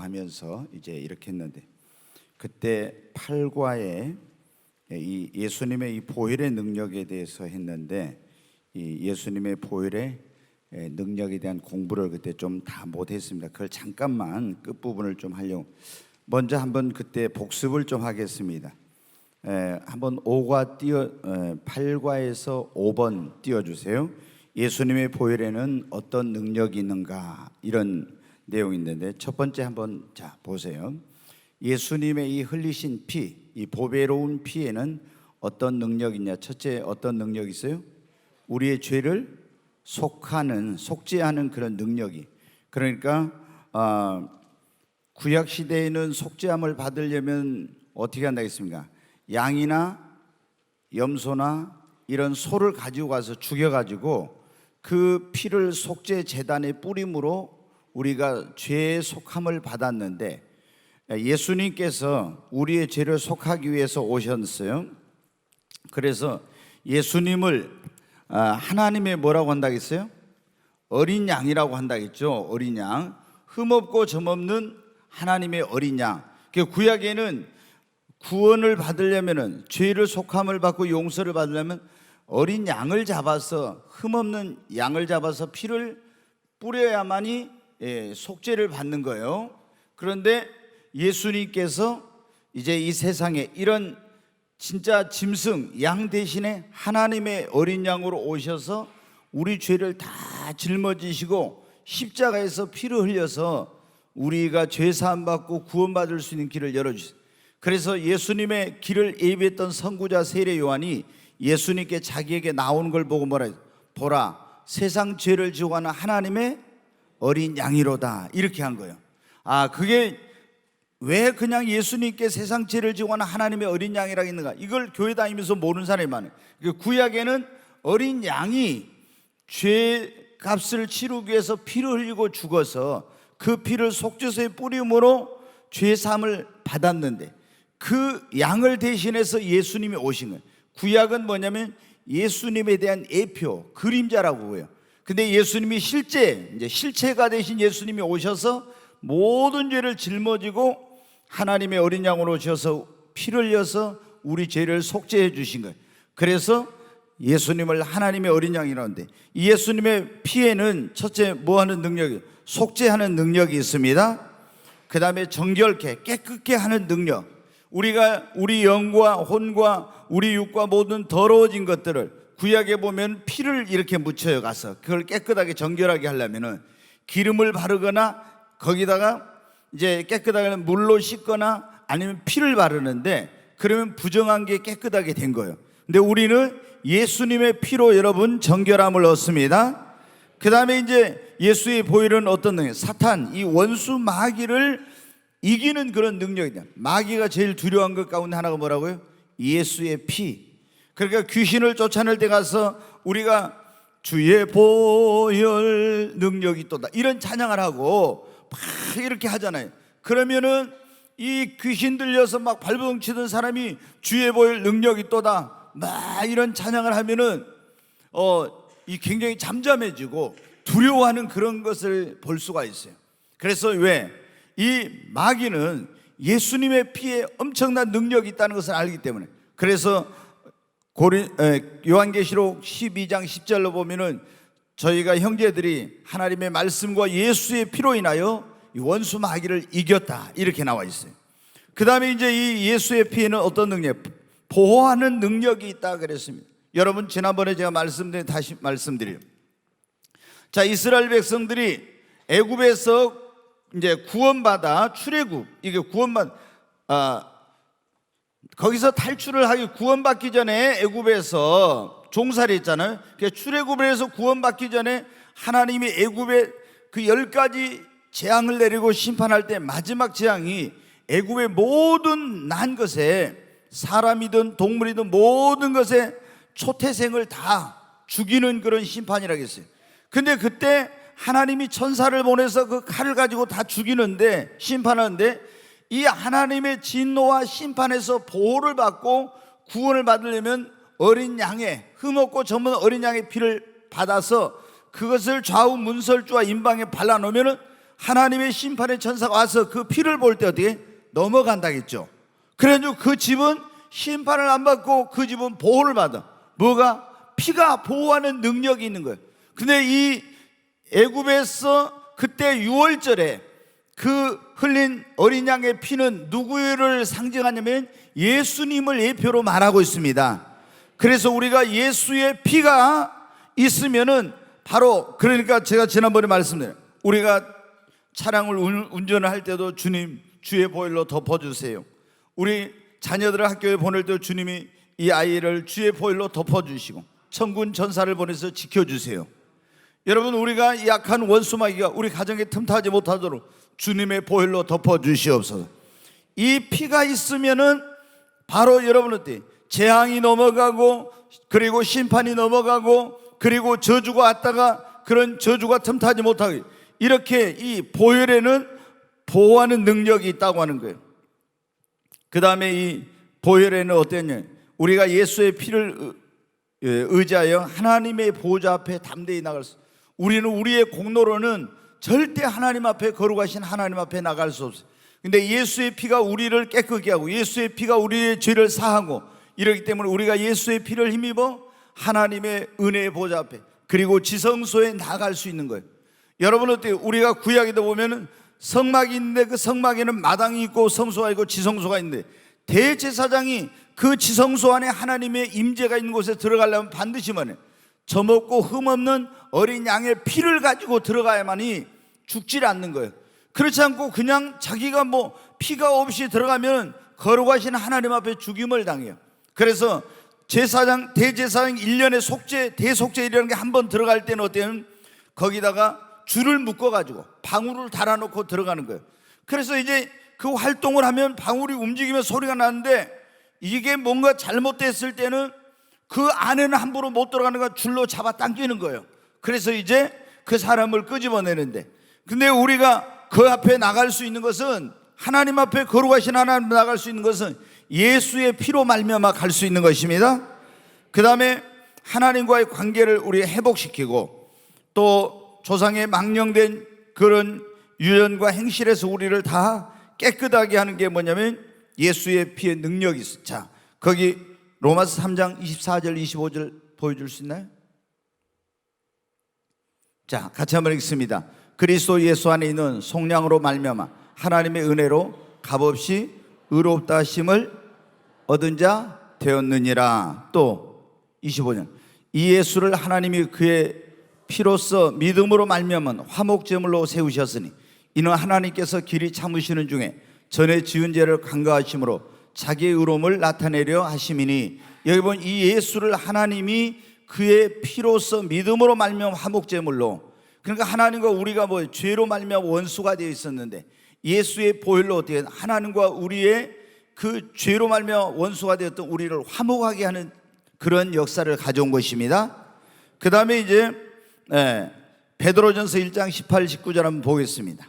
하면서 이제 이렇게 했는데, 그때 8과에 이 예수님의 이 보혈의 능력에 대해서 했는데, 이 예수님의 보혈의 능력에 대한 공부를 그때 좀 다 못했습니다. 그걸 잠깐만 끝부분을 좀 하려고 먼저 한번 그때 복습을 좀 하겠습니다. 한번 8과에서 5번 띄워주세요. 예수님의 보혈에는 어떤 능력이 있는가, 이런 내용이 있는데, 첫 번째 한번 자 보세요. 예수님의 이 흘리신 피, 이 보배로운 피에는 어떤 능력이 있냐. 첫째, 어떤 능력이 있어요? 우리의 죄를 속죄하는 그런 능력이. 그러니까 구약 시대에는 속죄함을 받으려면 어떻게 한다겠습니까? 양이나 염소나 이런 소를 가지고 가서 죽여가지고 그 피를 속죄 제단에 뿌림으로 우리가 죄의 속함을 받았는데, 예수님께서 우리의 죄를 속하기 위해서 오셨어요. 그래서 예수님을 하나님의 뭐라고 한다겠어요? 어린 양이라고 한다겠죠. 어린 양, 흠없고 점없는 하나님의 어린 양. 구약에는 구원을 받으려면은, 죄를 속함을 받고 용서를 받으려면 어린 양을 잡아서, 흠없는 양을 잡아서 피를 뿌려야만이 속죄를 받는 거예요. 그런데 예수님께서 이제 이 세상에 이런 진짜 짐승 양 대신에 하나님의 어린 양으로 오셔서 우리 죄를 다 짊어지시고 십자가에서 피를 흘려서 우리가 죄 사함 받고 구원받을 수 있는 길을 열어주셨어요. 그래서 예수님의 길을 예비했던 선구자 세례 요한이 예수님께 자기에게 나오는 걸 보고 뭐라 했어요? 보라, 세상 죄를 지고 가는 하나님의 어린 양이로다, 이렇게 한 거예요. 그게 왜 그냥 예수님께 세상 죄를 지고 가는 하나님의 어린 양이라고 있는가? 이걸 교회 다니면서 모르는 사람이 많아요. 구약에는 어린 양이 죄 값을 치르기 위해서 피를 흘리고 죽어서 그 피를 속죄소에 뿌림으로 죄 사함을 받았는데, 그 양을 대신해서 예수님이 오신 거예요. 구약은 뭐냐면 예수님에 대한 예표, 그림자라고 해요. 근데 예수님이 이제 실체가 되신 예수님이 오셔서 모든 죄를 짊어지고 하나님의 어린 양으로 오셔서 피를 흘려서 우리 죄를 속죄해 주신 거예요. 그래서 예수님을 하나님의 어린 양이라는데, 이 예수님의 피에는 첫째 뭐하는 능력이, 속죄하는 능력이 있습니다. 그 다음에 정결케, 깨끗게 하는 능력. 우리가 우리 영과 혼과 우리 육과 모든 더러워진 것들을, 구약에 보면 피를 이렇게 묻혀요. 가서 그걸 깨끗하게 정결하게 하려면은 기름을 바르거나 거기다가 이제 깨끗하게 물로 씻거나 아니면 피를 바르는데, 그러면 부정한 게 깨끗하게 된 거예요. 근데 우리는 예수님의 피로 여러분 정결함을 얻습니다. 그 다음에 이제 예수의 보혈은 어떤 능력? 사탄, 이 원수 마귀를 이기는 그런 능력이다. 마귀가 제일 두려워한 것 가운데 하나가 뭐라고요? 예수의 피. 그러니까 귀신을 쫓아낼 때 가서 우리가 주의 보혈 능력이 또다, 이런 찬양을 하고 막 이렇게 하잖아요. 그러면은 이 귀신 들려서 막 발버둥치던 사람이 주의 보혈 능력이 또다 막 이런 찬양을 하면은 이 굉장히 잠잠해지고 두려워하는 그런 것을 볼 수가 있어요. 그래서 왜? 이 마귀는 예수님의 피에 엄청난 능력이 있다는 것을 알기 때문에. 그래서 요한계시록 12장 10절로 보면은 저희가 형제들이 하나님의 말씀과 예수의 피로 인하여 이 원수 마귀를 이겼다, 이렇게 나와 있어요. 그 다음에 이제 이 예수의 피에는 어떤 능력? 보호하는 능력이 있다 그랬습니다. 여러분, 지난번에 제가 말씀드린, 다시 말씀드려요. 자, 이스라엘 백성들이 애굽에서 이제 구원받아 출애굽, 이게 거기서 탈출을 하기, 구원받기 전에 애굽에서 종살이 했잖아요. 출애굽을 해서 구원받기 전에 하나님이 애굽에 그 10가지 재앙을 내리고 심판할 때 마지막 재앙이 애굽의 모든 난 것에, 사람이든 동물이든 모든 것에 초태생을 다 죽이는 그런 심판이라고 했어요. 근데 그때 하나님이 천사를 보내서 그 칼을 가지고 다 죽이는데, 심판하는데, 이 하나님의 진노와 심판에서 보호를 받고 구원을 받으려면 어린 양의, 흠없고 점은 어린 양의 피를 받아서 그것을 좌우 문설주와 임방에 발라놓으면 하나님의 심판의 천사가 와서 그 피를 볼 때 어떻게 넘어간다겠죠. 그래가지고 그 집은 심판을 안 받고 그 집은 보호를 받아. 뭐가? 피가 보호하는 능력이 있는 거예요. 근데 이 애굽에서 그때 유월절에 그 흘린 어린 양의 피는 누구를 상징하냐면 예수님을 예표로 말하고 있습니다. 그래서 우리가 예수의 피가 있으면은 바로, 그러니까 제가 지난번에 말씀드린, 우리가 차량을 운전을 할 때도 주님 주의 보혈로 덮어주세요. 우리 자녀들을 학교에 보낼 때 주님이 이 아이를 주의 보혈로 덮어주시고 천군 천사를 보내서 지켜주세요. 여러분, 우리가 약한 원수마귀가 우리 가정에 틈타지 못하도록 주님의 보혈로 덮어주시옵소서. 이 피가 있으면은 바로 여러분한테 재앙이 넘어가고, 그리고 심판이 넘어가고, 그리고 저주가 왔다가 그런 저주가 틈타지 못하게, 이렇게 이 보혈에는 보호하는 능력이 있다고 하는 거예요. 그 다음에 이 보혈에는 어땠냐, 우리가 예수의 피를 의지하여 하나님의 보호자 앞에 담대히 나갈 수, 우리는 우리의 공로로는 절대 하나님 앞에, 거룩하신 하나님 앞에 나갈 수 없어요. 근데 예수의 피가 우리를 깨끗게 하고 예수의 피가 우리의 죄를 사하고 이러기 때문에 우리가 예수의 피를 힘입어 하나님의 은혜의 보좌 앞에, 그리고 지성소에 나갈 수 있는 거예요. 여러분 어때요? 우리가 구약에도 보면은 성막이 있는데 그 성막에는 마당이 있고 성소가 있고 지성소가 있는데, 대제사장이 그 지성소 안에 하나님의 임재가 있는 곳에 들어가려면 반드시 뭐냐, 점없고 흠없는 어린 양의 피를 가지고 들어가야만이 죽질 않는 거예요. 그렇지 않고 그냥 자기가 뭐 피가 없이 들어가면 거룩하신 하나님 앞에 죽임을 당해요. 그래서 제사장, 대제사장 1년의 속죄, 대속죄이라는 게 한 번 들어갈 때는 어때요? 거기다가 줄을 묶어가지고 방울을 달아놓고 들어가는 거예요. 그래서 이제 그 활동을 하면 방울이 움직이면 소리가 나는데, 이게 뭔가 잘못됐을 때는 그 안에는 함부로 못 들어가는 거 줄로 잡아 당기는 거예요. 그래서 이제 그 사람을 끄집어내는데, 근데 우리가 그 앞에 나갈 수 있는 것은, 하나님 앞에 거룩하신 하나님 앞에 나갈 수 있는 것은 예수의 피로 말미암아 갈 수 있는 것입니다. 그 다음에 하나님과의 관계를 우리 회복시키고, 또 조상의 망령된 그런 유전과 행실에서 우리를 다 깨끗하게 하는 게 뭐냐면 예수의 피의 능력이 있어요. 자, 거기 로마서 3장 24절 25절 보여줄 수 있나요? 자, 같이 한번 읽습니다. 그리스도 예수 안에 있는 속량으로 말미암아 하나님의 은혜로 값없이 의롭다 하심을 얻은 자 되었느니라. 또 25절, 이 예수를 하나님이 그의 피로써 믿음으로 말미암은 화목제물로 세우셨으니 이는 하나님께서 길이 참으시는 중에 전에 지은 죄를 간과하심으로 자기의 의로움을 나타내려 하심이니, 여기 보면 이 예수를 하나님이 그의 피로써 믿음으로 말미암은 화목제물로, 그러니까 하나님과 우리가 뭐 죄로 말미암아 원수가 되어 있었는데 예수의 보혈로 어떻게 하나님과 우리의 그 죄로 말미암아 원수가 되었던 우리를 화목하게 하는 그런 역사를 가져온 것입니다. 그 다음에 이제 베드로전서 1장 18, 19절 한번 보겠습니다.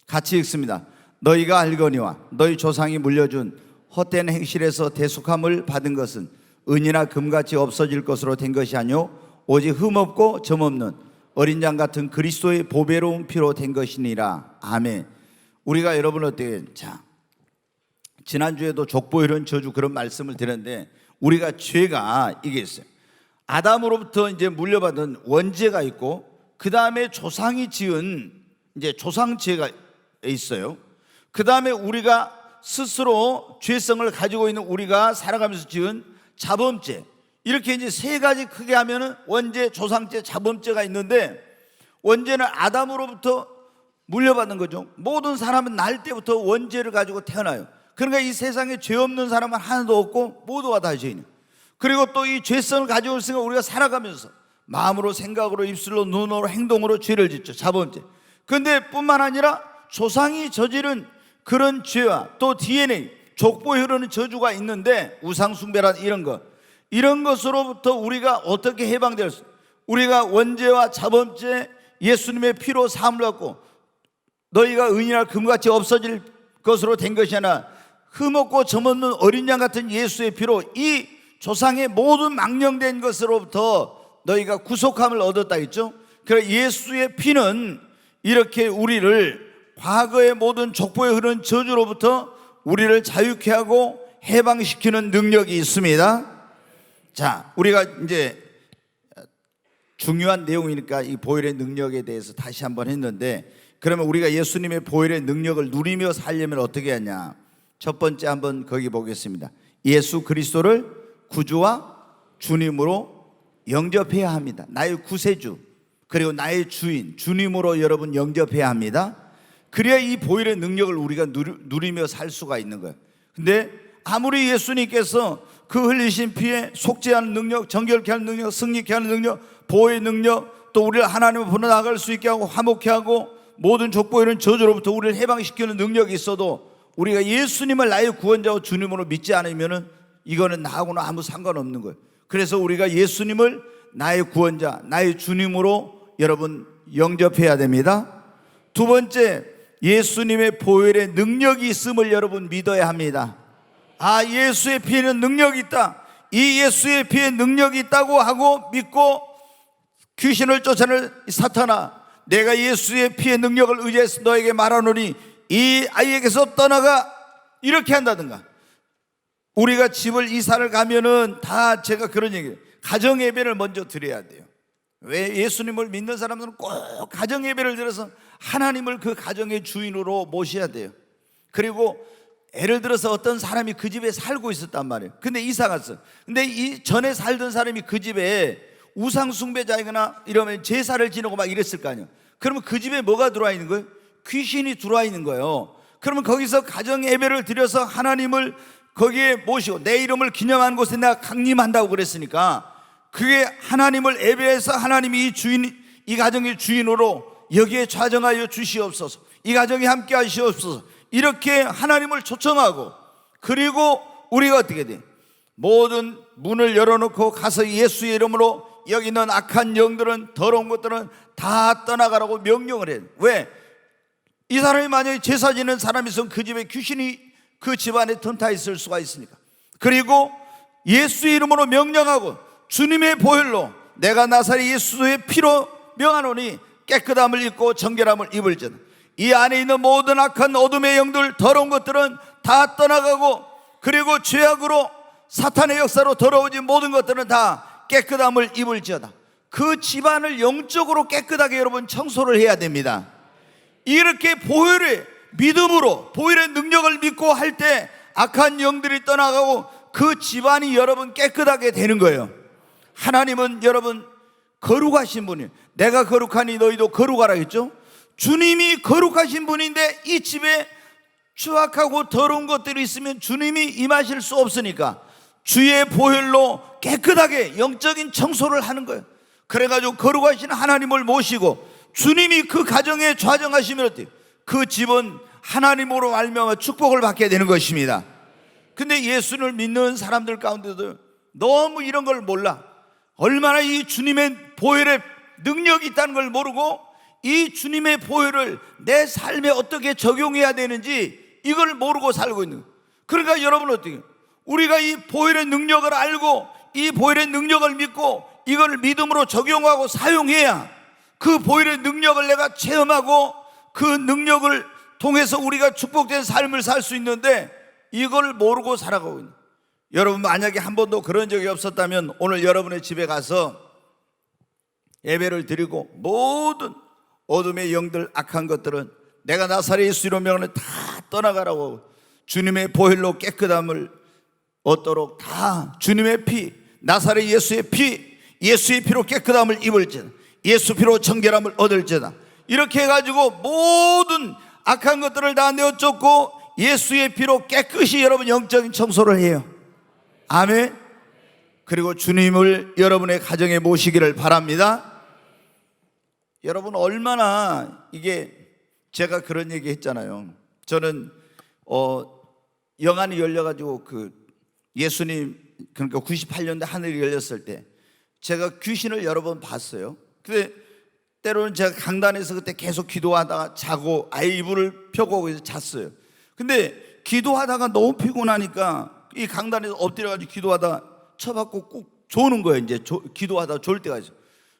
같이 읽습니다. 너희가 알거니와 너희 조상이 물려준 헛된 행실에서 대속함을 받은 것은 은이나 금같이 없어질 것으로 된 것이 아니요 오직 흠없고 점없는 어린 양 같은 그리스도의 보배로운 피로 된 것이니라. 아멘. 우리가 여러분 어떻게, 자, 지난주에도 족보 이런 저주 그런 말씀을 드렸는데, 우리가 죄가 이게 있어요. 아담으로부터 이제 물려받은 원죄가 있고, 그 다음에 조상이 지은 이제 조상죄가 있어요. 그 다음에 우리가 스스로 죄성을 가지고 있는 우리가 살아가면서 지은 자범죄, 이렇게 이제 세 가지 크게 하면은 원죄, 조상죄, 자범죄가 있는데, 원죄는 아담으로부터 물려받는 거죠. 모든 사람은 날 때부터 원죄를 가지고 태어나요. 그러니까 이 세상에 죄 없는 사람은 하나도 없고 모두가 다 죄인이에요. 그리고 또 이 죄성을 가지고 있으니까 우리가 살아가면서 마음으로, 생각으로, 입술로, 눈으로, 행동으로 죄를 짓죠. 자범죄. 그런데 뿐만 아니라 조상이 저지른 그런 죄와 또 DNA, 족보에 흐르는 저주가 있는데, 우상숭배란 이런 것으로부터 우리가 어떻게 해방되었어요? 우리가 원죄와 자범죄 예수님의 피로 사함을 받고, 너희가 은이나 금같이 없어질 것으로 된 것이 아니라 흠없고 점없는 어린 양 같은 예수의 피로 이 조상의 모든 망령된 것으로부터 너희가 구속함을 얻었다 했죠. 그래서 예수의 피는 이렇게 우리를 과거의 모든 족보에 흐르는 저주로부터 우리를 자유케 하고 해방시키는 능력이 있습니다. 자, 우리가 이제 중요한 내용이니까 이 보혈의 능력에 대해서 다시 한번 했는데, 그러면 우리가 예수님의 보혈의 능력을 누리며 살려면 어떻게 하냐? 첫 번째 한번 거기 보겠습니다. 예수 그리스도를 구주와 주님으로 영접해야 합니다. 나의 구세주 그리고 나의 주인, 주님으로 여러분 영접해야 합니다. 그래야 이 보혈의 능력을 우리가 누리며 살 수가 있는 거예요. 근데 아무리 예수님께서 그 흘리신 피에 속죄하는 능력, 정결케 하는 능력, 승리케 하는 능력, 보호의 능력, 또 우리를 하나님 앞으로 나아갈 수 있게 하고 화목케 하고 모든 족보에 있는 저주로부터 우리를 해방시키는 능력이 있어도 우리가 예수님을 나의 구원자와 주님으로 믿지 않으면 이거는 나하고는 아무 상관없는 거예요. 그래서 우리가 예수님을 나의 구원자, 나의 주님으로 여러분 영접해야 됩니다. 두 번째, 예수님의 보혈의 능력이 있음을 여러분 믿어야 합니다. 아, 예수의 피에는 능력이 있다, 이 예수의 피에 능력이 있다고 하고 믿고 귀신을 쫓아낼 사탄아, 내가 예수의 피의 능력을 의지해서 너에게 말하노니 이 아이에게서 떠나가, 이렇게 한다든가. 우리가 집을 이사를 가면은 다 제가 그런 얘기해요. 가정 예배를 먼저 드려야 돼요. 왜? 예수님을 믿는 사람들은 꼭 가정 예배를 드려서 하나님을 그 가정의 주인으로 모셔야 돼요. 그리고 예를 들어서 어떤 사람이 그 집에 살고 있었단 말이에요. 근데 이사 갔어. 근데 이 전에 살던 사람이 그 집에 우상 숭배자이거나 이러면 제사를 지내고 막 이랬을 거 아니에요. 그러면 그 집에 뭐가 들어와 있는 거예요? 귀신이 들어와 있는 거예요. 그러면 거기서 가정 예배를 드려서 하나님을 거기에 모시고 내 이름을 기념하는 곳에 내가 강림한다고 그랬으니까, 그게 하나님을 예배해서 하나님이 이 주인, 이 가정의 주인으로 여기에 좌정하여 주시옵소서, 이 가정에 함께 하시옵소서, 이렇게 하나님을 초청하고, 그리고 우리가 어떻게 돼? 모든 문을 열어놓고 가서 예수의 이름으로 여기 있는 악한 영들은, 더러운 것들은 다 떠나가라고 명령을 해요. 왜? 이 사람이 만약에 제사 지는 사람이 있으면 그 집에 귀신이 그 집안에 튼타 있을 수가 있으니까. 그리고 예수의 이름으로 명령하고 주님의 보혈로 내가 나사렛 예수의 피로 명하노니 깨끗함을 입고 정결함을 입을지어다. 이 안에 있는 모든 악한 어둠의 영들, 더러운 것들은 다 떠나가고, 그리고 죄악으로 사탄의 역사로 더러워진 모든 것들은 다 깨끗함을 입을지어다. 그 집안을 영적으로 깨끗하게 여러분 청소를 해야 됩니다. 이렇게 보혈의 믿음으로 보혈의 능력을 믿고 할 때 악한 영들이 떠나가고 그 집안이 여러분 깨끗하게 되는 거예요. 하나님은 여러분 거룩하신 분이에요. 내가 거룩하니 너희도 거룩하라 했죠. 주님이 거룩하신 분인데 이 집에 추악하고 더러운 것들이 있으면 주님이 임하실 수 없으니까 주의 보혈로 깨끗하게 영적인 청소를 하는 거예요. 그래가지고 거룩하신 하나님을 모시고 주님이 그 가정에 좌정하시면 어때요? 그 집은 하나님으로 말미암아 축복을 받게 되는 것입니다. 근데 예수를 믿는 사람들 가운데도 너무 이런 걸 몰라. 얼마나 이 주님의 보혈의 능력이 있다는 걸 모르고 이 주님의 보혈을 내 삶에 어떻게 적용해야 되는지 이걸 모르고 살고 있는 거예요. 그러니까 여러분 어떻게 해요? 우리가 이 보혈의 능력을 알고 이 보혈의 능력을 믿고 이걸 믿음으로 적용하고 사용해야 그 보혈의 능력을 내가 체험하고 그 능력을 통해서 우리가 축복된 삶을 살 수 있는데 이걸 모르고 살아가고 있는 거예요. 여러분 만약에 한 번도 그런 적이 없었다면 오늘 여러분의 집에 가서 예배를 드리고 모든 어둠의 영들, 악한 것들은 내가 나사렛 예수로 명하는 다 떠나가라고 주님의 보혈로 깨끗함을 얻도록 다 주님의 피, 나사렛 예수의 피, 예수의 피로 깨끗함을 입을지다, 예수 피로 정결함을 얻을지다, 이렇게 해가지고 모든 악한 것들을 다 내어쫓고 예수의 피로 깨끗이 여러분 영적인 청소를 해요. 아멘. 그리고 주님을 여러분의 가정에 모시기를 바랍니다. 여러분 얼마나 이게 제가 그런 얘기 했잖아요. 저는 영안이 열려가지고 그 예수님 그러니까 98년대 하늘이 열렸을 때 제가 귀신을 여러 번 봤어요. 근데 때로는 제가 강단에서 그때 계속 기도하다가 자고 아예 이불을 펴고 거기서 잤어요. 근데 기도하다가 너무 피곤하니까 이 강단에서 엎드려가지고 기도하다가 쳐받고 꾹 조는 거예요. 이제 기도하다가 졸 때가 있어요.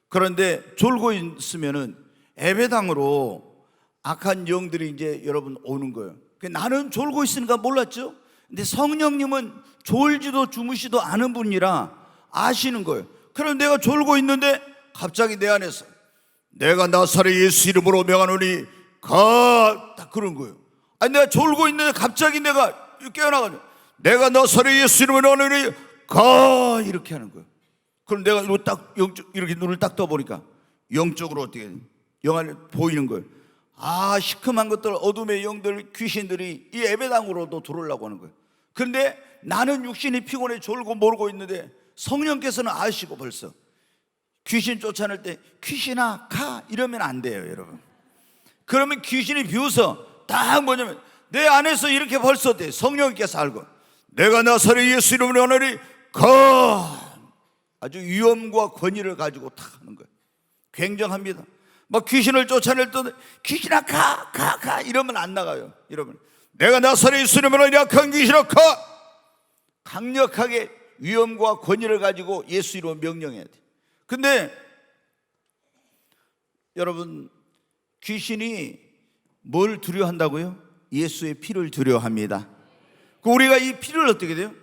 그런데 졸고 있으면은 예배당으로 악한 영들이 이제 여러분 오는 거예요. 나는 졸고 있으니까 몰랐죠. 근데 성령님은 졸지도 주무시도 않은 분이라 아시는 거예요. 그럼 내가 졸고 있는데 갑자기 내 안에서 내가 나사렛 예수 이름으로 명하노니 가, 딱 그런 거예요. 아니 내가 졸고 있는데 갑자기 내가 깨어나가지고 내가 나사렛 예수 이름으로 명하노니 가, 이렇게 하는 거예요. 그럼 내가 이거 딱 이렇게 눈을 딱 떠보니까 영적으로 어떻게 영 안에 보이는 거예요. 아, 시큼한 것들, 어둠의 영들, 귀신들이 이 예배당으로도 들어오려고 하는 거예요. 그런데 나는 육신이 피곤해 졸고 모르고 있는데 성령께서는 아시고 벌써 귀신 쫓아낼 때 귀신아 가 이러면 안 돼요, 여러분. 그러면 귀신이 비웃어. 딱 뭐냐면 내 안에서 이렇게 벌써 돼. 성령께서 알고 내가 나사렛 예수 이름으로 하노니 가, 아주 위엄과 권위를 가지고 탁 하는 거예요. 굉장합니다. 막 귀신을 쫓아낼 때 귀신아 가 이러면 안 나가요. 여러분, 내가 나사렛 예수 이름으로 약한 귀신아 가, 강력하게 위엄과 권위를 가지고 예수 이름으로 명령해야 돼. 근데 여러분, 귀신이 뭘 두려워한다고요? 예수의 피를 두려워합니다. 우리가 이 피를 어떻게 돼요?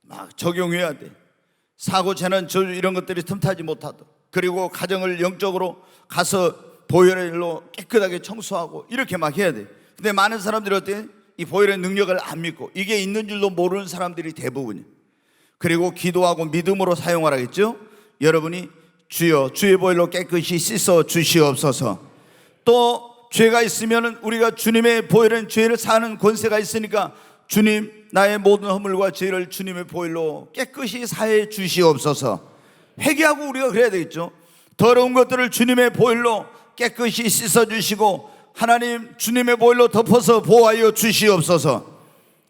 막 적용해야 돼. 사고 재난 저주 이런 것들이 틈타지 못하도록, 그리고 가정을 영적으로 가서 보혈의 일로 깨끗하게 청소하고 이렇게 막 해야 돼. 근데 많은 사람들이 어때? 이 보혈의 능력을 안 믿고 이게 있는 줄도 모르는 사람들이 대부분이에요. 그리고 기도하고 믿음으로 사용하라 했죠. 여러분이 주여 주의 보혈로 깨끗이 씻어 주시옵소서. 또 죄가 있으면 우리가 주님의 보혈은 죄를 사하는 권세가 있으니까 주님 나의 모든 허물과 죄를 주님의 보혈로 깨끗이 사해 주시옵소서. 회개하고 우리가 그래야 되겠죠. 더러운 것들을 주님의 보혈로 깨끗이 씻어주시고 하나님 주님의 보혈로 덮어서 보호하여 주시옵소서.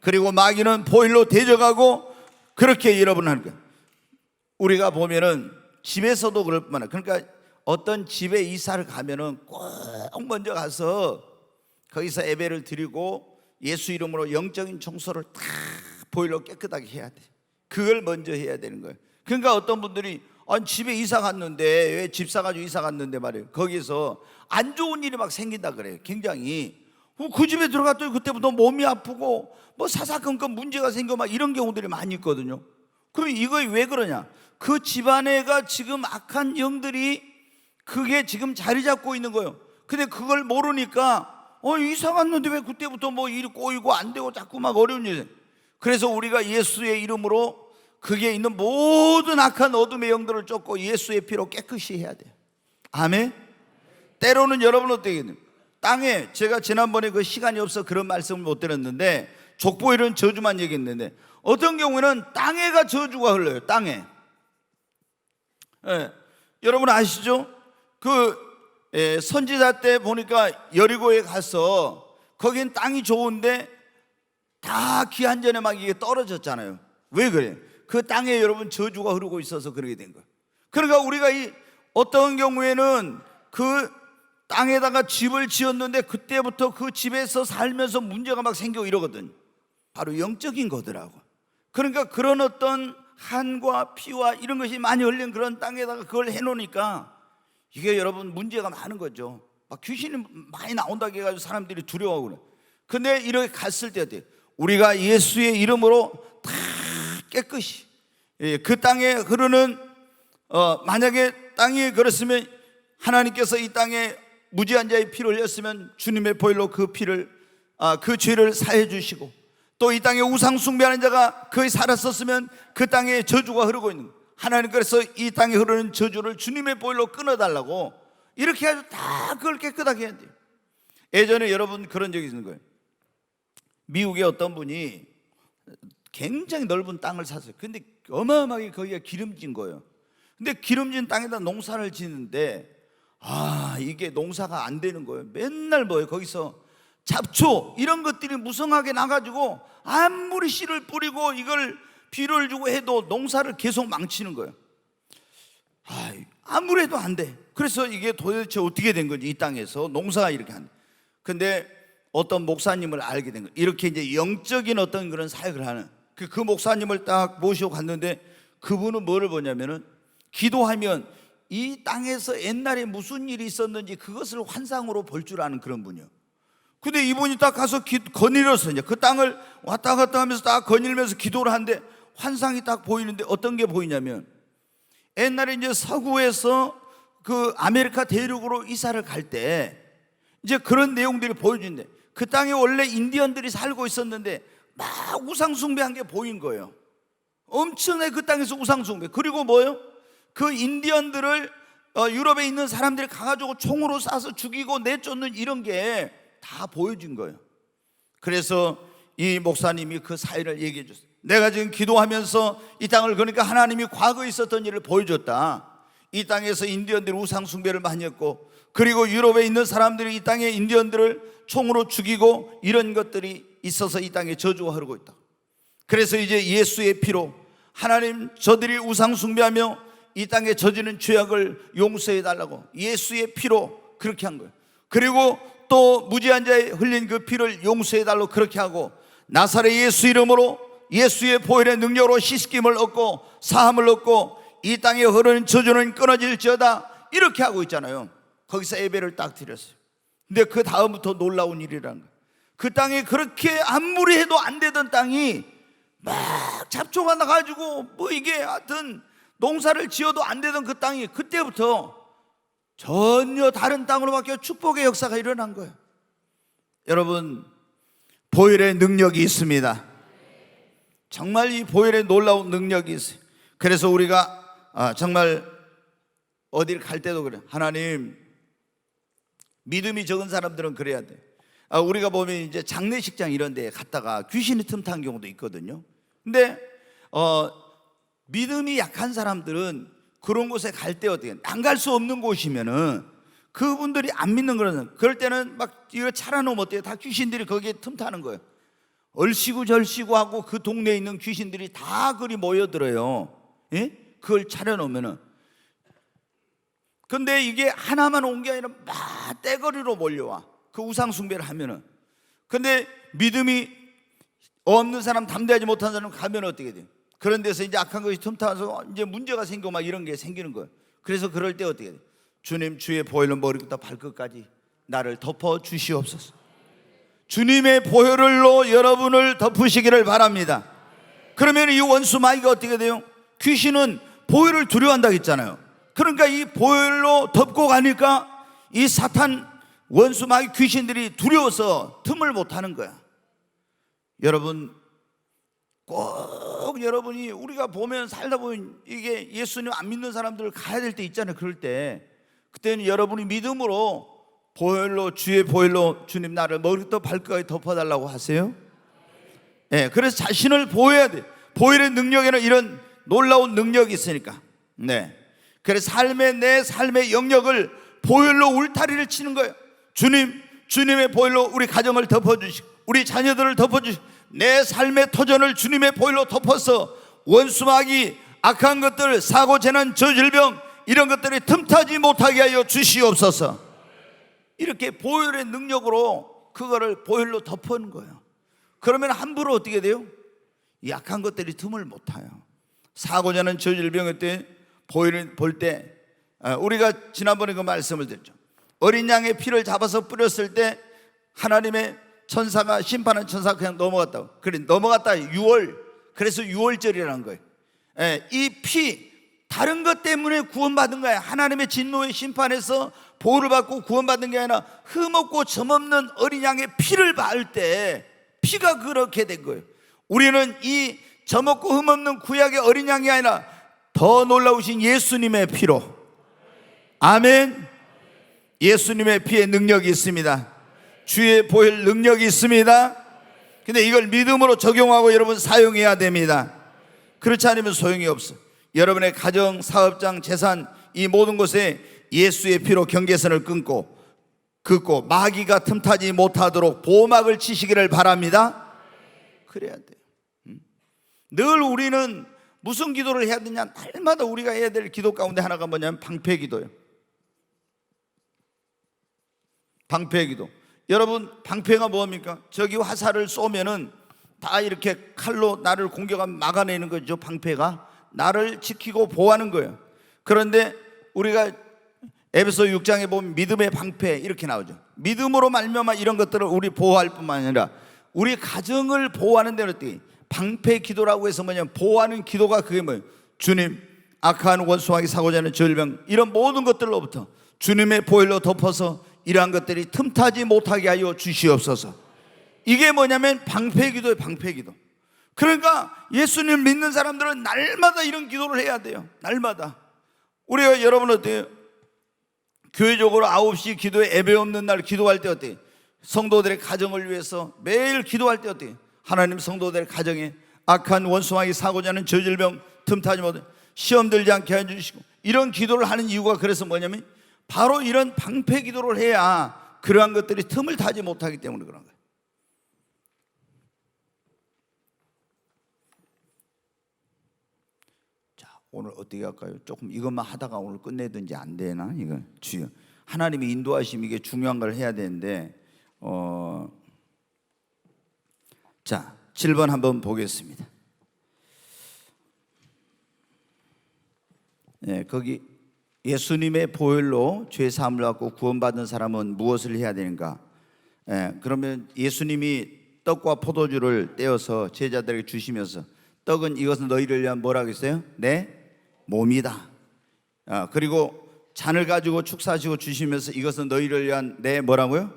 그리고 마귀는 보혈로 대적하고 그렇게 여러분 하는 거예요. 우리가 보면은 집에서도 그럴 뿐만 아니라, 그러니까 어떤 집에 이사를 가면은 꼭 먼저 가서 거기서 예배를 드리고 예수 이름으로 영적인 청소를 다 보혈로 깨끗하게 해야 돼. 그걸 먼저 해야 되는 거예요. 그러니까 어떤 분들이 아니 집에 이사 갔는데 왜 집 사가지고 이사 갔는데 말이에요, 거기서 안 좋은 일이 막 생긴다 그래요. 굉장히 그 집에 들어갔더니 그때부터 몸이 아프고 뭐 사사건건 문제가 생겨 막 이런 경우들이 많이 있거든요. 그럼 이거 왜 그러냐? 그 집안에가 지금 악한 영들이 그게 지금 자리 잡고 있는 거예요. 근데 그걸 모르니까 이사 갔는데 왜 그때부터 뭐 일이 꼬이고 안 되고 자꾸 막 어려운 일. 그래서 우리가 예수의 이름으로 그게 있는 모든 악한 어둠의 영들을 쫓고 예수의 피로 깨끗이 해야 돼요. 아멘. 때로는 여러분 어떻게 해요? 땅에, 제가 지난번에 그 시간이 없어 그런 말씀을 못 드렸는데 족보일은 저주만 얘기했는데 어떤 경우에는 땅에가 저주가 흘러요. 땅에. 여러분 아시죠? 선지자 때 보니까 여리고에 가서 거긴 땅이 좋은데 다 기한전에 막 이게 떨어졌잖아요. 왜 그래? 그 땅에 여러분 저주가 흐르고 있어서 그러게 된 거예요. 그러니까 우리가 이 어떤 경우에는 그 땅에다가 집을 지었는데 그때부터 그 집에서 살면서 문제가 막 생기고 이러거든요. 바로 영적인 거더라고. 그러니까 그런 어떤 한과 피와 이런 것이 많이 흘린 그런 땅에다가 그걸 해놓으니까 이게 여러분 문제가 많은 거죠. 막 귀신이 많이 나온다고 해가지고 사람들이 두려워하고 그래. 근데 이렇게 갔을 때 어때요? 우리가 예수의 이름으로 다 깨끗이 그 땅에 흐르는 만약에 땅이 그렇으면 하나님께서 이 땅에 무지한 자의 피를 흘렸으면 주님의 보혈로 그 피를 그 죄를 사해 주시고, 또 이 땅에 우상 숭배하는 자가 거기 살았었으면 그 땅에 저주가 흐르고 있는 거예요. 하나님께서 이 땅에 흐르는 저주를 주님의 보혈로 끊어달라고 이렇게 해서 다 그걸 깨끗하게 해야 돼요. 예전에 여러분 그런 적이 있는 거예요. 미국의 어떤 분이 굉장히 넓은 땅을 샀어요. 근데 어마어마하게 거기가 기름진 거예요. 근데 기름진 땅에다 농사를 짓는데 이게 농사가 안 되는 거예요. 맨날 뭐예요? 거기서 잡초 이런 것들이 무성하게 나가지고 아무리 씨를 뿌리고 이걸 비료를 주고 해도 농사를 계속 망치는 거예요. 아무래도 안 돼. 그래서 이게 도대체 어떻게 된 건지, 이 땅에서 농사가 이렇게 안 돼. 근데 어떤 목사님을 알게 된 거예요. 이렇게 이제 영적인 어떤 그런 사역을 하는 그 목사님을 딱 모시고 갔는데 그분은 뭐를 보냐면은 기도하면 이 땅에서 옛날에 무슨 일이 있었는지 그것을 환상으로 볼 줄 아는 그런 분이요. 근데 이분이 딱 가서 거닐어서 이제 그 땅을 왔다 갔다 하면서 딱 거닐면서 기도를 하는데 환상이 딱 보이는데 어떤 게 보이냐면, 옛날에 이제 서구에서 그 아메리카 대륙으로 이사를 갈 때 이제 그런 내용들이 보여주는데, 그 땅에 원래 인디언들이 살고 있었는데 막 우상숭배한 게 보인 거예요. 엄청나게 그 땅에서 우상숭배. 그리고 뭐요? 그 인디언들을 유럽에 있는 사람들이 가가지고 총으로 쏴서 죽이고 내쫓는 이런 게 다 보여진 거예요. 그래서 이 목사님이 그 사연을 얘기해 줬어요. 내가 지금 기도하면서 이 땅을, 그러니까 하나님이 과거에 있었던 일을 보여줬다. 이 땅에서 인디언들이 우상숭배를 많이 했고, 그리고 유럽에 있는 사람들이 이 땅의 인디언들을 총으로 죽이고 이런 것들이 있어서 이 땅에 저주가 흐르고 있다. 그래서 이제 예수의 피로 하나님, 저들이 우상숭배하며 이 땅에 저지른 죄악을 용서해 달라고 예수의 피로 그렇게 한 거예요. 그리고 또 무지한 자의 흘린 그 피를 용서해 달라고 그렇게 하고, 나사렛 예수 이름으로 예수의 보혈의 능력으로 씻김을 얻고 사함을 얻고 이 땅에 흐르는 저주는 끊어질지어다, 이렇게 하고 있잖아요. 거기서 예배를 딱 드렸어요. 근데 그 다음부터 놀라운 일이라는 거예요. 그 땅에 그렇게 아무리 해도 안 되던 땅이 막 잡초가 나가지고 뭐 이게 하여튼 농사를 지어도 안 되던 그 땅이 그때부터 전혀 다른 땅으로 바뀌어 축복의 역사가 일어난 거예요. 여러분, 보혈의 능력이 있습니다. 정말 이 보혈의 놀라운 능력이 있어요. 그래서 우리가 정말 어딜 갈 때도 그래. 하나님, 믿음이 적은 사람들은 그래야 돼. 우리가 보면 이제 장례식장 이런 데 갔다가 귀신이 틈탄 경우도 있거든요. 근데 믿음이 약한 사람들은 그런 곳에 갈 때 어떻게, 안 갈 수 없는 곳이면은 그분들이 안 믿는 거는, 그럴 때는 막 이거 차려놓으면 어때요? 다 귀신들이 거기에 틈타는 거예요. 얼씨구 절씨구 하고 그 동네에 있는 귀신들이 다 그리 모여들어요. 예? 그걸 차려놓으면은. 근데 이게 하나만 온 게 아니라 막 떼거리로 몰려와, 그 우상숭배를 하면은. 근데 믿음이 없는 사람, 담대하지 못한 사람 가면 어떻게 돼요? 그런 데서 이제 악한 것이 틈타서 이제 문제가 생기고 막 이런 게 생기는 거예요. 그래서 그럴 때 어떻게 돼요? 주님, 주의 보혈로 머리부터 발끝까지 나를 덮어 주시옵소서. 주님의 보혈로 여러분을 덮으시기를 바랍니다. 그러면 이 원수 마귀가 어떻게 돼요? 귀신은 보혈을 두려워한다고 했잖아요. 그러니까 이 보혈로 덮고 가니까 이 사탄 원수 마귀 귀신들이 두려워서 틈을 못 하는 거야. 여러분, 꼭 여러분이, 우리가 보면 살다 보면 이게 예수님 안 믿는 사람들 가야 될 때 있잖아요. 그럴 때, 그때는 여러분이 믿음으로 보혈로, 주의 보혈로 주님 나를 머리부터 발끝까지 덮어달라고 하세요. 네, 그래서 자신을 보호해야 돼. 보혈의 능력에는 이런 놀라운 능력이 있으니까. 네, 그래서 내 삶의 영역을 보혈로 울타리를 치는 거예요. 주님의 보혈로 우리 가정을 덮어주시고 우리 자녀들을 덮어주시고 내 삶의 터전을 주님의 보혈로 덮어서 원수마귀, 악한 것들, 사고, 재난, 저질병 이런 것들이 틈타지 못하게 하여 주시옵소서. 이렇게 보혈의 능력으로 그거를 보혈로 덮는 거예요. 그러면 함부로 어떻게 돼요? 약한 것들이 틈을 못 타요. 사고, 재난, 저질병 때 보혈을 볼 때 우리가 지난번에 그 말씀을 드렸죠. 어린 양의 피를 잡아서 뿌렸을 때 하나님의 천사가, 심판한 천사가 그냥 넘어갔다고. 그래, 넘어갔다 6월. 그래서 6월절이라는 거예요. 이 피, 다른 것 때문에 구원받은 거야. 하나님의 진노의 심판에서 보호를 받고 구원받은 게 아니라 흠없고 점없는 어린 양의 피를 바을 때 피가 그렇게 된 거예요. 우리는 이 점없고 흠없는 구약의 어린 양이 아니라 더 놀라우신 예수님의 피로, 아멘. 예수님의 피에 능력이 있습니다. 주의 보혈 능력이 있습니다. 근데 이걸 믿음으로 적용하고 여러분 사용해야 됩니다. 그렇지 않으면 소용이 없어. 여러분의 가정, 사업장, 재산 이 모든 것에 예수의 피로 경계선을 긋고 마귀가 틈타지 못하도록 보호막을 치시기를 바랍니다. 그래야 돼요. 늘 우리는 무슨 기도를 해야 되냐, 날마다 우리가 해야 될 기도 가운데 하나가 뭐냐면 방패기도예요. 방패기도. 여러분, 방패가 뭡니까? 저기 화살을 쏘면은 다 이렇게 칼로 나를 공격하면 막아내는 거죠. 방패가 나를 지키고 보호하는 거예요. 그런데 우리가 에베소 6장에 보면 믿음의 방패 이렇게 나오죠. 믿음으로 말미암아 이런 것들을 우리 보호할 뿐만 아니라 우리 가정을 보호하는 데는 어떻게 방패 기도라고 해서 뭐냐면 보호하는 기도가 그게 뭐예요? 주님, 악한 원수마귀 사고자 하는 절병 이런 모든 것들로부터 주님의 보혈로 덮어서 이러한 것들이 틈타지 못하게 하여 주시옵소서. 이게 뭐냐면 방패 기도예요. 방패 기도. 그러니까 예수님 믿는 사람들은 날마다 이런 기도를 해야 돼요. 날마다. 우리가 여러분 어때요? 교회적으로 9시 기도에 예배 없는 날 기도할 때 어때요? 성도들의 가정을 위해서 매일 기도할 때 어때요? 하나님 성도들의 가정에 악한 원수마귀 사고자 하는 저질병 틈타지 못해 시험 들지 않게 해주시고 이런 기도를 하는 이유가 그래서 뭐냐면 바로 이런 방패 기도를 해야 그러한 것들이 틈을 타지 못하기 때문에 그런 거예요. 자, 오늘 어떻게 할까요? 조금 이것만 하다가 오늘 끝내든지 안 되나? 이거 주여 하나님의 인도하심 이게 중요한 걸 해야 되는데 자 7번 한번 보겠습니다. 네, 거기 예수님의 보혈로 죄 사함을 받고 구원받은 사람은 무엇을 해야 되는가? 그러면 예수님이 떡과 포도주를 떼어서 제자들에게 주시면서 떡은 이것은 너희를 위한 뭐라고 했어요? 내 몸이다. 그리고 잔을 가지고 축사하시고 주시면서 이것은 너희를 위한 내 뭐라고요?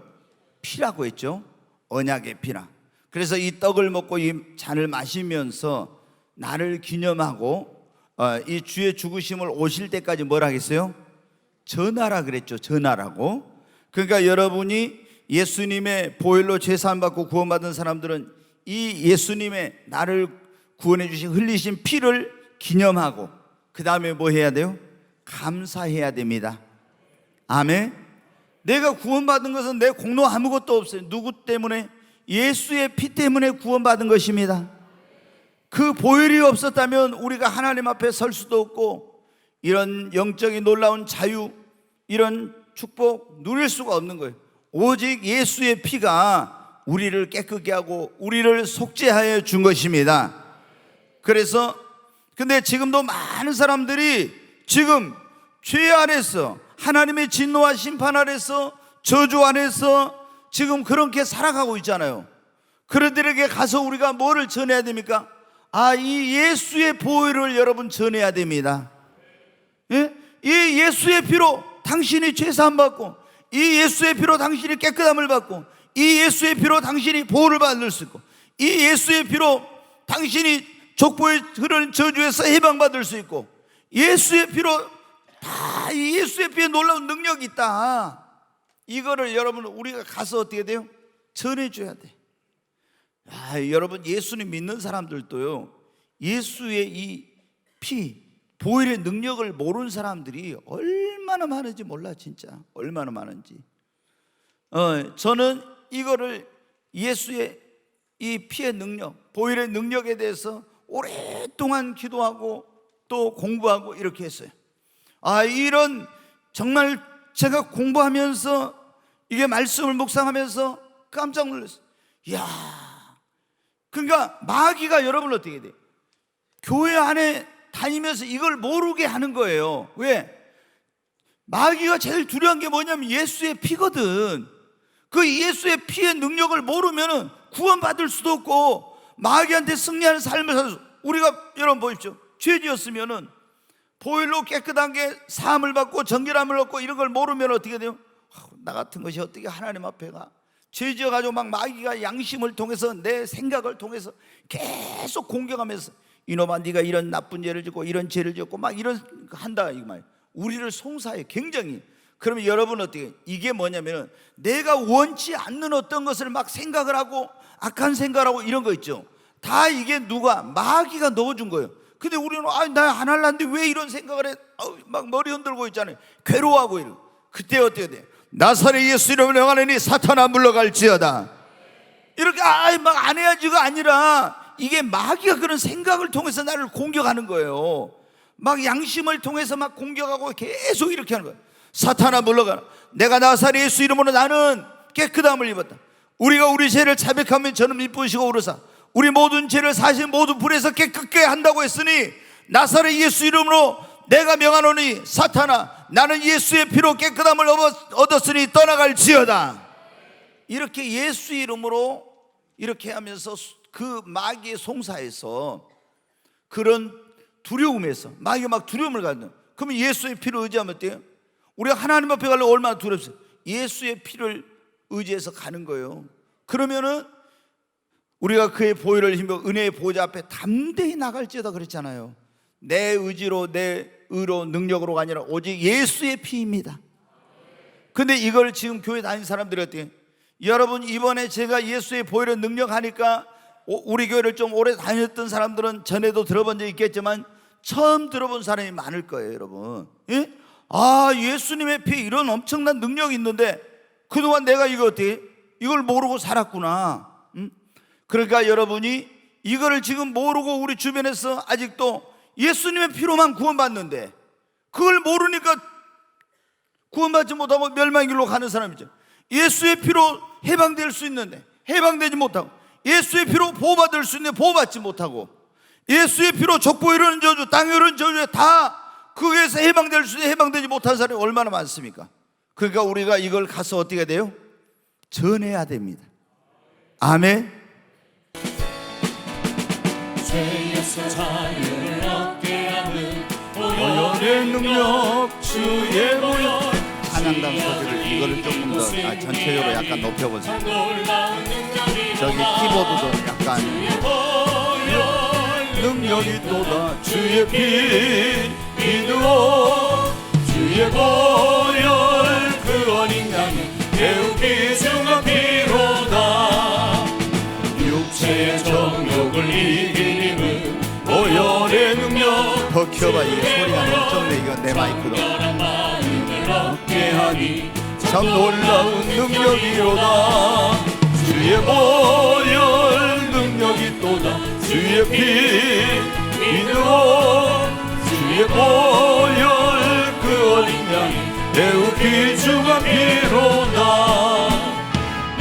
피라고 했죠. 언약의 피라. 그래서 이 떡을 먹고 이 잔을 마시면서 나를 기념하고 이 주의 죽으심을 오실 때까지 뭐라 하겠어요? 전하라 그랬죠. 전하라고. 그러니까 여러분이 예수님의 보혈로 죄사함 받고 구원받은 사람들은 이 예수님의 나를 구원해 주신 흘리신 피를 기념하고 그 다음에 뭐 해야 돼요? 감사해야 됩니다. 아멘. 내가 구원받은 것은 내 공로 아무것도 없어요. 누구 때문에? 예수의 피 때문에 구원받은 것입니다. 그 보혈이 없었다면 우리가 하나님 앞에 설 수도 없고 이런 영적인 놀라운 자유 이런 축복 누릴 수가 없는 거예요. 오직 예수의 피가 우리를 깨끗게 하고 우리를 속죄하여 준 것입니다. 그래서 근데 지금도 많은 사람들이 지금 죄 아래서 하나님의 진노와 심판 아래서 저주 아래서 지금 그렇게 살아가고 있잖아요. 그들에게 가서 우리가 뭐를 전해야 됩니까? 이 예수의 보혈을 여러분 전해야 됩니다. 예? 이 예수의 피로 당신이 죄사함 받고 이 예수의 피로 당신이 깨끗함을 받고 이 예수의 피로 당신이 보호를 받을 수 있고 이 예수의 피로 당신이 족보에 흐르는 저주에서 해방받을 수 있고 예수의 피로 다 이 예수의 피에 놀라운 능력이 있다. 이거를 여러분 우리가 가서 어떻게 돼요? 전해줘야 돼. 여러분 예수님 믿는 사람들도요 예수의 이 피 보혈의 능력을 모르는 사람들이 얼마나 많은지 몰라. 진짜 얼마나 많은지. 저는 이거를 예수의 이 피의 능력 보혈의 능력에 대해서 오랫동안 기도하고 또 공부하고 이렇게 했어요. 이런 정말 제가 공부하면서 이게 말씀을 묵상하면서 깜짝 놀랐어요. 이야, 그러니까 마귀가 여러분 어떻게 돼요? 교회 안에 다니면서 이걸 모르게 하는 거예요. 왜? 마귀가 제일 두려운 게 뭐냐면 예수의 피거든. 그 예수의 피의 능력을 모르면 구원받을 수도 없고 마귀한테 승리하는 삶을 살수. 우리가 여러분 보십시오. 죄 지었으면은 보혈로 깨끗한 게 사함을 받고 정결함을 얻고 이런 걸 모르면 어떻게 돼요? 나 같은 것이 어떻게 하나님 앞에 가? 죄 지어가지고 막 마귀가 양심을 통해서 내 생각을 통해서 계속 공격하면서 이놈아 네가 이런 나쁜 죄를 짓고 이런 죄를 짓고 막 이런 한다 이 말. 우리를 송사해 굉장히. 그러면 여러분 어떻게? 이게 뭐냐면은 내가 원치 않는 어떤 것을 막 생각을 하고 악한 생각을 하고 이런 거 있죠. 다 이게 누가 마귀가 넣어준 거예요. 근데 우리는 나 안 할란데 왜 이런 생각을 해? 막 머리 흔들고 있잖아요. 괴로워하고 이러고. 그때 어떻게 돼? 나사렛 예수 이름으로 명하노니 사탄아 물러갈지어다. 이렇게 막 안 해야지가 아니라 이게 마귀가 그런 생각을 통해서 나를 공격하는 거예요. 막 양심을 통해서 막 공격하고 계속 이렇게 하는 거예요. 사탄아 물러가라. 내가 나사렛 예수 이름으로 나는 깨끗함을 입었다. 우리가 우리 죄를 자백하면 저는 미쁘시고 오르사 우리 모든 죄를 사실 모두 불에서 깨끗게 한다고 했으니 나사렛 예수 이름으로 내가 명하노니 사탄아 나는 예수의 피로 깨끗함을 얻었으니 떠나갈지어다. 이렇게 예수 이름으로 이렇게 하면서 그 마귀의 송사에서 그런 두려움에서 마귀가 막 두려움을 갖는, 그러면 예수의 피를 의지하면 어때요? 우리가 하나님 앞에 가려면 얼마나 두렵어요. 예수의 피를 의지해서 가는 거예요. 그러면은 우리가 그의 보혈을 힘입어 은혜의 보좌 앞에 담대히 나갈지어다 그랬잖아요. 내 의지로 내 의로 능력으로가 아니라 오직 예수의 피입니다. 근데 이걸 지금 교회 다니는 사람들이 어때요? 여러분 이번에 제가 예수의 보혈의 능력 하니까 우리 교회를 좀 오래 다녔던 사람들은 전에도 들어본 적 있겠지만 처음 들어본 사람이 많을 거예요, 여러분. 예? 아, 예수님의 피 이런 엄청난 능력이 있는데 그동안 내가 이걸 모르고 살았구나. 그러니까 여러분이 이거를 지금 모르고 우리 주변에서 아직도 예수님의 피로만 구원받는데 그걸 모르니까 구원받지 못하고 멸망의 길로 가는 사람이죠. 예수의 피로 해방될 수 있는데 해방되지 못하고, 예수의 피로 보호받을 수 있는데 보호받지 못하고, 예수의 피로 족보 이루는 저주, 땅 이루는 저주에 다 거기에서 해방될 수 있는데 해방되지 못한 사람이 얼마나 많습니까? 그러니까 우리가 이걸 가서 어떻게 돼요? 전해야 됩니다. 아멘. 죄에서 자유를 얻게 하는 보혈의 능력 주의 보혈. 찬양단 소리를 이거를 조금 더 전체적으로 약간 높여보세요. 저기 키보드도 약간 능력이 또다 주의 피 믿어 주의 보혈 그 어린 양이 매우 귀중한 피로다. 육체의 정욕을 이긴 힘은 보혈의 능력. 더 키워봐. 이게 소리가 너무 적네. 이거 내 마이크로. 얻게 하니 참 놀라운 능력이로다. 주의 보혈 능력이 또다. 주의 피 믿어 주의 보혈 그 어린 양이 매우 귀중한 피로다.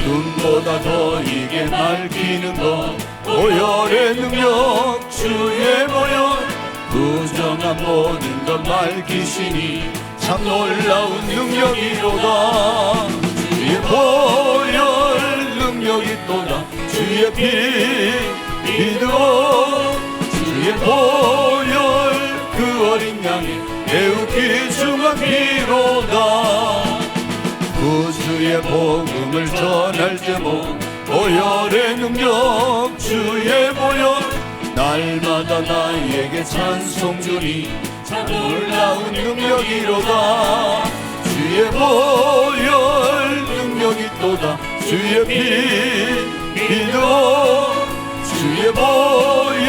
눈보다 더 이게 밝히는 것 보혈의 능력. 주의 보혈 부정한 모든 것 밝히시니 참 놀라운 능력이로다. 주의 보혈 능력이 또다. 주의 피 믿어 주의 보혈 그 어린 양이 매우 귀중한 피로다. 구주의 복음을 전할 제목 보혈의 능력. 주의 보혈 날마다 나에게 찬송 주니 참 놀라운 능력이로다. 주의 보혈 능력이 또다. 주의 피 믿어 주의 보혈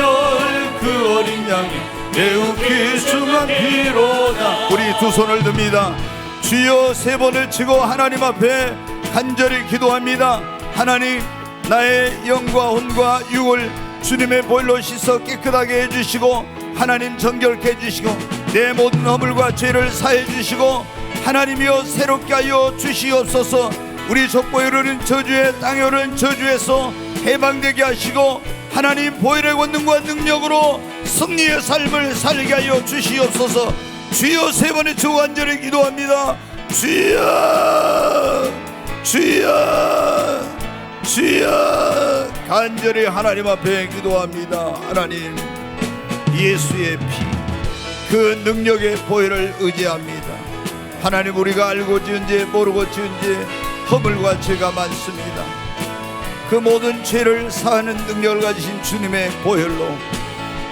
그 어린 양이 매우 귀중한 피로다. 우리 두 손을 듭니다. 주여 세 번을 치고 하나님 앞에 간절히 기도합니다. 하나님, 나의 영과 혼과 육을 주님의 보혈로 씻어 깨끗하게 해주시고, 하나님 정결케 해주시고, 내 모든 허물과 죄를 사해 주시고, 하나님이여 새롭게 하여 주시옵소서. 우리 족보에 오르는 저주에 땅에 오르는 저주에서 해방되게 하시고, 하나님 보혈의 권능과 능력으로 승리의 삶을 살게 하여 주시옵소서. 주여 세 번의 주 간절히 기도합니다. 주여 주여 주여. 간절히 하나님 앞에 기도합니다. 하나님, 예수의 피, 그 능력의 보혈을 의지합니다. 하나님, 우리가 알고 지은 죄 모르고 지은 죄 허물과 죄가 많습니다. 그 모든 죄를 사하는 능력을 가지신 주님의 보혈로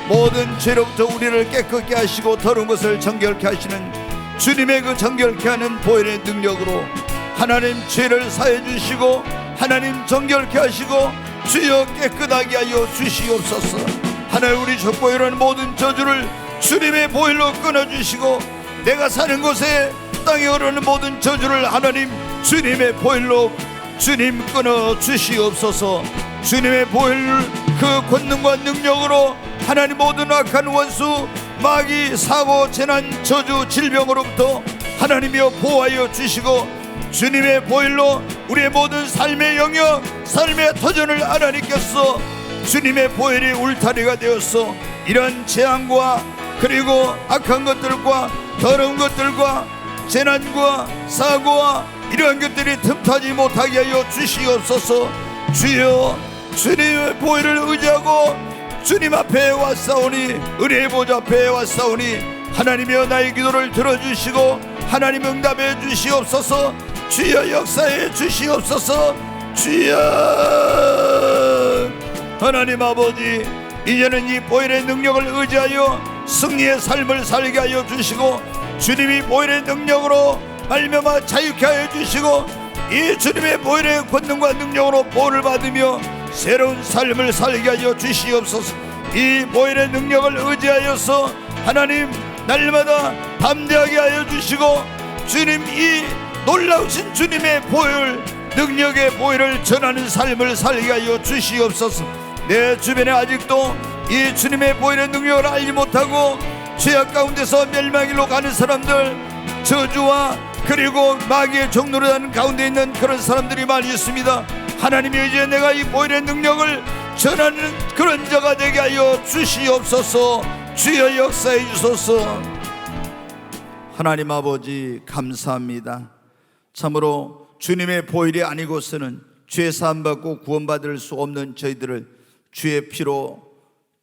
모든 죄로부터 우리를 깨끗게 하시고 더러운 것을 정결케 하시는 주님의 그 정결케 하는 보혈의 능력으로 하나님 죄를 사해 주시고, 하나님 정결케 하시고, 주여 깨끗하게 하여 주시옵소서. 하나님, 우리 족보에 오르는 모든 저주를 주님의 보혈로 끊어주시고, 내가 사는 곳에 땅에 오르는 모든 저주를 하나님 주님의 보혈로 주님 끊어 주시옵소서. 주님의 보혈 그 권능과 능력으로 하나님 모든 악한 원수, 마귀, 사고, 재난, 저주, 질병으로부터 하나님이여 보호하여 주시고, 주님의 보혈로 우리의 모든 삶의 영역, 삶의 터전을 하나님께서 주님의 보혈이 울타리가 되어서 이런 재앙과 그리고 악한 것들과 더러운 것들과 재난과 사고와 이러한 것들이 틈타지 못하게 하여 주시옵소서. 주여, 주님의 보혈을 의지하고 주님 앞에 왔사오니, 은혜의 보좌 앞에 왔사오니, 하나님이여 나의 기도를 들어주시고 하나님 응답해 주시옵소서. 주여 역사해 주시옵소서. 주여 하나님 아버지, 이제는 이 보혈의 능력을 의지하여 승리의 삶을 살게 하여 주시고, 주님이 보혈의 능력으로 말미암아 자유케 하여 주시고, 이 주님의 보혈의 권능과 능력으로 보혈을 받으며 새로운 삶을 살게 하여 주시옵소서. 이 보혈의 능력을 의지하여서 하나님 날마다 담대하게 하여 주시고, 주님 이 놀라우신 주님의 보혈, 능력의 보혈을 전하는 삶을 살게 하여 주시옵소서. 내 주변에 아직도 이 주님의 보혈의 능력을 알지 못하고 죄악 가운데서 멸망일로 가는 사람들, 저주와 그리고 마귀의 종노릇 하는 가운데 있는 그런 사람들이 많이 있습니다. 하나님이 이제 내가 이 보혈의 능력을 전하는 그런 자가 되게 하여 주시옵소서. 주여 역사해 주소서. 하나님 아버지 감사합니다. 참으로 주님의 보혈이 아니고서는 죄 사함받고 구원받을 수 없는 저희들을 주의 피로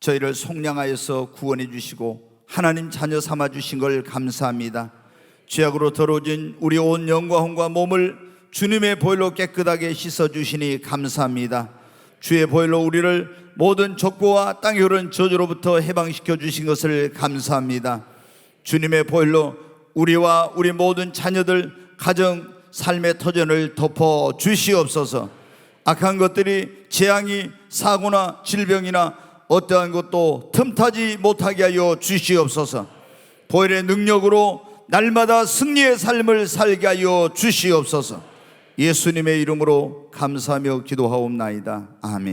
저희를 속량하여서 구원해 주시고 하나님 자녀 삼아 주신 걸 감사합니다. 죄악으로 더러워진 우리 온 영과 혼과 몸을 주님의 보혈로 깨끗하게 씻어 주시니 감사합니다. 주의 보혈로 우리를 모든 족보와 땅에 흐른 저주로부터 해방시켜 주신 것을 감사합니다. 주님의 보혈로 우리와 우리 모든 자녀들 가정 삶의 터전을 덮어 주시옵소서. 악한 것들이 재앙이 사고나 질병이나 어떠한 것도 틈타지 못하게 하여 주시옵소서. 보혈의 능력으로 날마다 승리의 삶을 살게 하여 주시옵소서. 예수님의 이름으로 감사하며 기도하옵나이다. 아멘.